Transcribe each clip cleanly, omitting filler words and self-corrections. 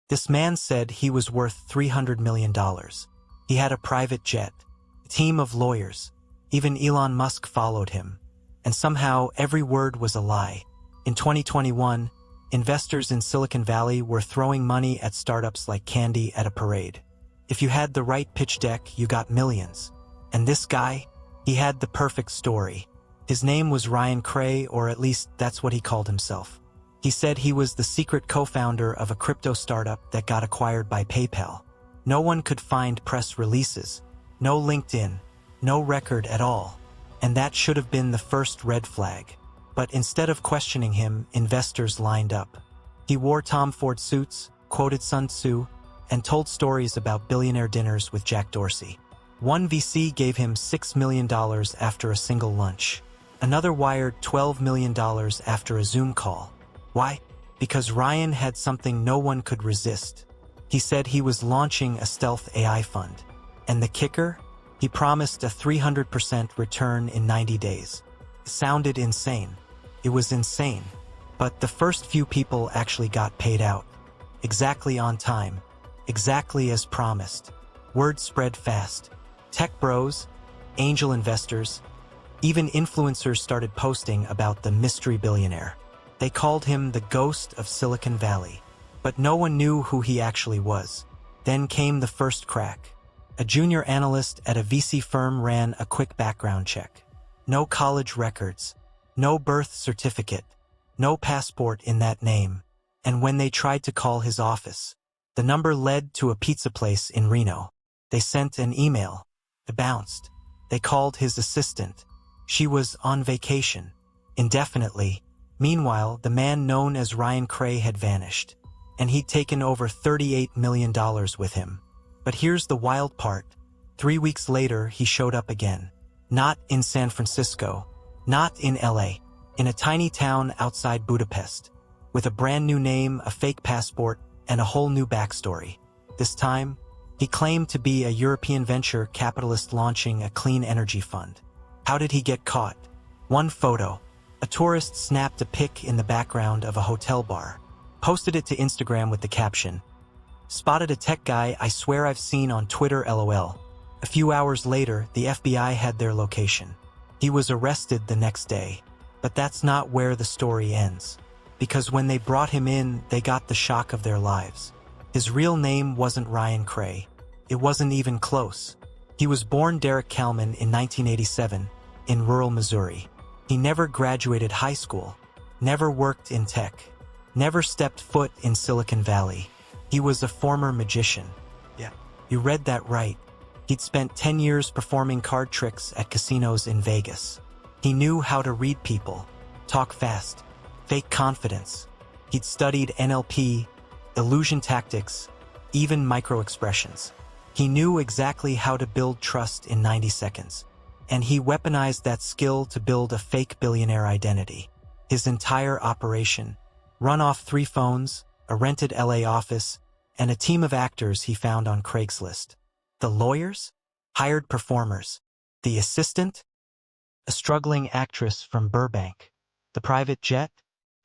This man said he was worth $300 million. He had a private jet, a team of lawyers. Even Elon Musk followed him. And somehow every word was a lie. In 2021, investors in Silicon Valley were throwing money at startups like candy at a parade. If you had the right pitch deck, you got millions. And this guy, he had the perfect story. His name was Ryan Cray, or at least that's what he called himself. He said he was the secret co-founder of a crypto startup that got acquired by PayPal. No one could find press releases, no LinkedIn, no record at all. And that should have been the first red flag. But instead of questioning him, investors lined up. He wore Tom Ford suits, quoted Sun Tzu, and told stories about billionaire dinners with Jack Dorsey. One VC gave him $6 million after a single lunch. Another wired $12 million after a Zoom call. Why? Because Ryan had something no one could resist. He said he was launching a stealth AI fund. And the kicker? He promised a 300% return in 90 days. It sounded insane. It was insane. But the first few people actually got paid out. Exactly on time. Exactly as promised. Word spread fast. Tech bros, angel investors, even influencers started posting about the mystery billionaire. They called him the ghost of Silicon Valley. But no one knew who he actually was. Then came the first crack. A junior analyst at a VC firm ran a quick background check. No college records, no birth certificate, no passport in that name. And when they tried to call his office, the number led to a pizza place in Reno. They sent an email. It bounced. They called his assistant. She was on vacation, indefinitely. Meanwhile, the man known as Ryan Cray had vanished, and he'd taken over $38 million with him. But here's the wild part. 3 weeks later, he showed up again. Not in San Francisco, not in LA, in a tiny town outside Budapest, with a brand new name, a fake passport, and a whole new backstory. This time, he claimed to be a European venture capitalist launching a clean energy fund. How did he get caught? One photo. A tourist snapped a pic in the background of a hotel bar, posted it to Instagram with the caption, "Spotted a tech guy I swear I've seen on Twitter LOL." A few hours later, the FBI had their location. He was arrested the next day. But that's not where the story ends. Because when they brought him in, they got the shock of their lives. His real name wasn't Ryan Cray. It wasn't even close. He was born Derek Kalman in 1987 in rural Missouri. He never graduated high school, never worked in tech, never stepped foot in Silicon Valley. He was a former magician. Yeah, you read that right. He'd spent 10 years performing card tricks at casinos in Vegas. He knew how to read people, talk fast, fake confidence. He'd studied NLP, illusion tactics, even micro-expressions. He knew exactly how to build trust in 90 seconds. And he weaponized that skill to build a fake billionaire identity. His entire operation, run off 3 phones, a rented LA office, and a team of actors he found on Craigslist. The lawyers? Hired performers. The assistant? A struggling actress from Burbank. The private jet?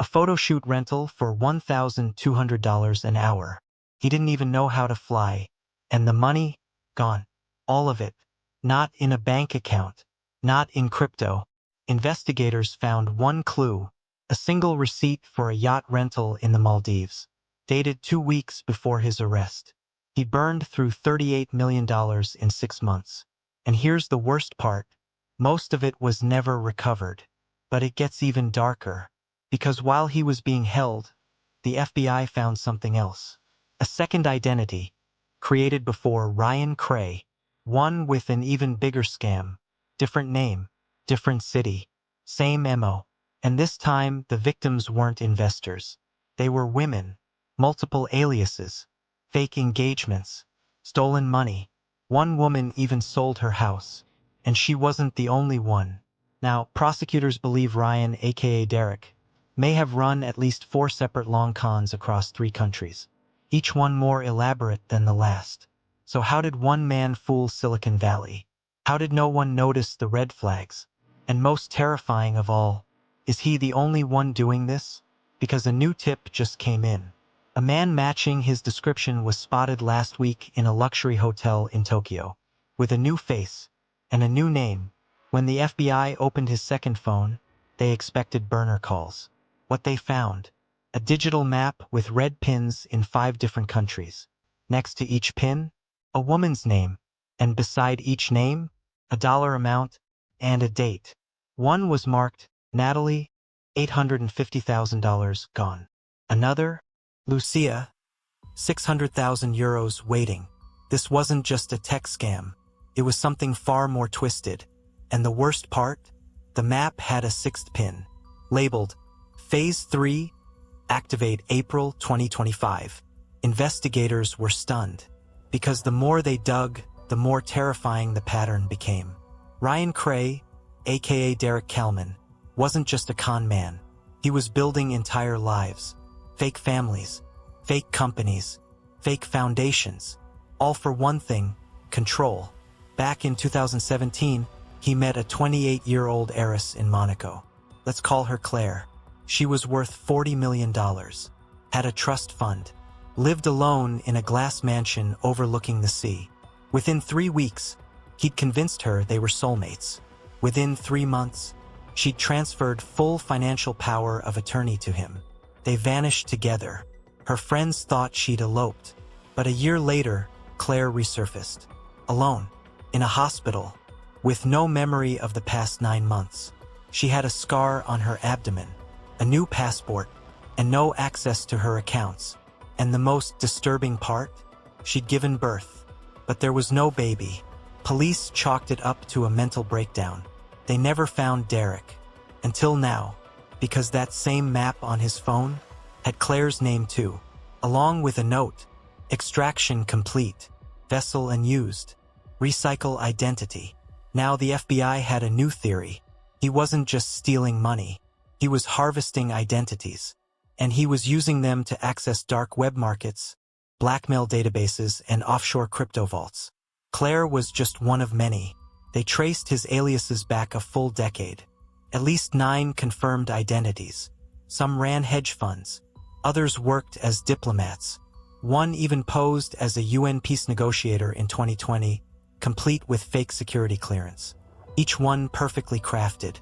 A photo shoot rental for $1,200 an hour. He didn't even know how to fly. And the money? Gone. All of it. Not in a bank account. Not in crypto. Investigators found one clue. A single receipt for a yacht rental in the Maldives. Dated 2 weeks before his arrest. He burned through $38 million in 6 months. And here's the worst part. Most of it was never recovered. But it gets even darker. Because while he was being held, the FBI found something else. A second identity, created before Ryan Cray. One with an even bigger scam. Different name, different city, same MO. And this time, the victims weren't investors. They were women. Multiple aliases. Fake engagements. Stolen money. One woman even sold her house. And she wasn't the only one. Now, prosecutors believe Ryan, aka Derek, may have run at least 4 separate long cons across 3 countries. Each one more elaborate than the last. So how did one man fool Silicon Valley? How did no one notice the red flags? And most terrifying of all, is he the only one doing this? Because a new tip just came in. A man matching his description was spotted last week in a luxury hotel in Tokyo, with a new face and a new name. When the FBI opened his second phone, they expected burner calls. What they found: a digital map with red pins in 5 different countries. Next to each pin, a woman's name, and beside each name, a dollar amount and a date. One was marked, Natalie, $850,000 gone. Another, Lucia, 600,000 euros waiting. This wasn't just a tech scam. It was something far more twisted. And the worst part? The map had a 6th pin, labeled Phase 3, activate April 2025. Investigators were stunned, because the more they dug, the more terrifying the pattern became. Ryan Cray, aka Derek Kalman, wasn't just a con man. He was building entire lives. Fake families, fake companies, fake foundations, all for one thing: control. Back in 2017, he met a 28-year-old heiress in Monaco. Let's call her Claire. She was worth $40 million, had a trust fund, lived alone in a glass mansion overlooking the sea. Within 3 weeks, he'd convinced her they were soulmates. Within 3 months, she'd transferred full financial power of attorney to him. They vanished together. Her friends thought she'd eloped. But a year later, Claire resurfaced. Alone, in a hospital, with no memory of the past 9 months. She had a scar on her abdomen, a new passport, and no access to her accounts. And the most disturbing part? She'd given birth. But there was no baby. Police chalked it up to a mental breakdown. They never found Derek. Until now. Because that same map on his phone had Claire's name too, along with a note: extraction complete, vessel unused, recycle identity. Now the FBI had a new theory. He wasn't just stealing money. He was harvesting identities. And he was using them to access dark web markets, blackmail databases, and offshore crypto vaults. Claire was just one of many. They traced his aliases back a full decade. At least 9 confirmed identities. Some ran hedge funds. Others worked as diplomats. One even posed as a UN peace negotiator in 2020, complete with fake security clearance. Each one perfectly crafted.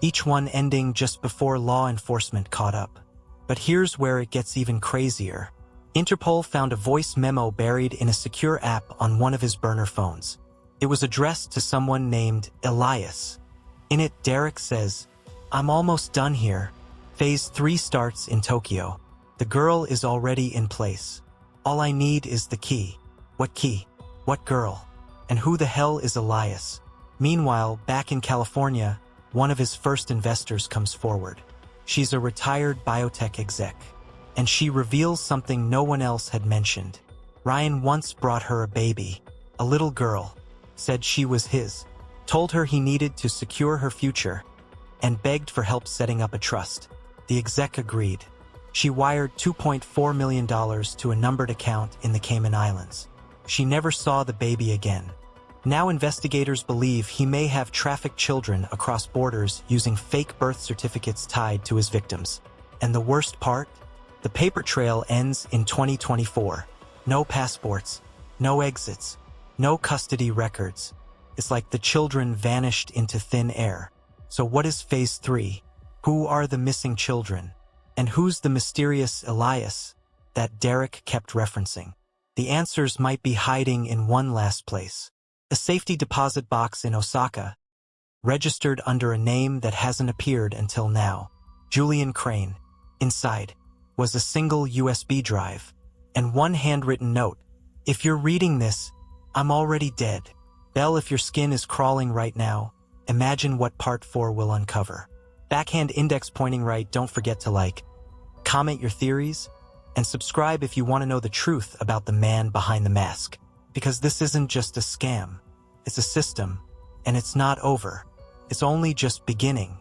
Each one ending just before law enforcement caught up. But here's where it gets even crazier. Interpol found a voice memo buried in a secure app on one of his burner phones. It was addressed to someone named Elias. In it, Derek says, "I'm almost done here. Phase 3 starts in Tokyo. The girl is already in place. All I need is the key." What key? What girl? And who the hell is Elias? Meanwhile, back in California, one of his first investors comes forward. She's a retired biotech exec. And she reveals something no one else had mentioned. Ryan once brought her a baby, a little girl, said she was his, told her he needed to secure her future, and begged for help setting up a trust. The exec agreed. She wired $2.4 million to a numbered account in the Cayman Islands. She never saw the baby again. Now investigators believe he may have trafficked children across borders using fake birth certificates tied to his victims. And the worst part? The paper trail ends in 2024. No passports, no exits, no custody records. It's like the children vanished into thin air. So what is Phase 3? Who are the missing children? And who's the mysterious Elias that Derek kept referencing? The answers might be hiding in one last place. A safety deposit box in Osaka, registered under a name that hasn't appeared until now. Julian Crane. Inside was a single USB drive and one handwritten note. "If you're reading this, I'm already dead. Belle, if your skin is crawling right now, imagine what Part 4 will uncover." Backhand index pointing right. Don't forget to like, comment your theories, and subscribe if you want to know the truth about the man behind the mask. Because this isn't just a scam. It's a system, and it's not over. It's only just beginning.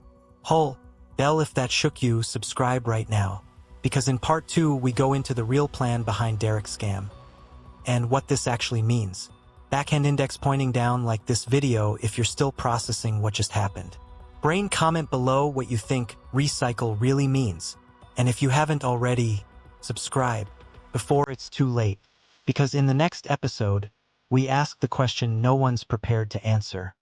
Belle, if that shook you, subscribe right now. Because in Part 2, we go into the real plan behind Derek's scam, and what this actually means. Backhand index pointing down, like this video if you're still processing what just happened. Brain, comment below what you think recycle really means. And if you haven't already, subscribe. before it's too late, because in the next episode, we ask the question no one's prepared to answer.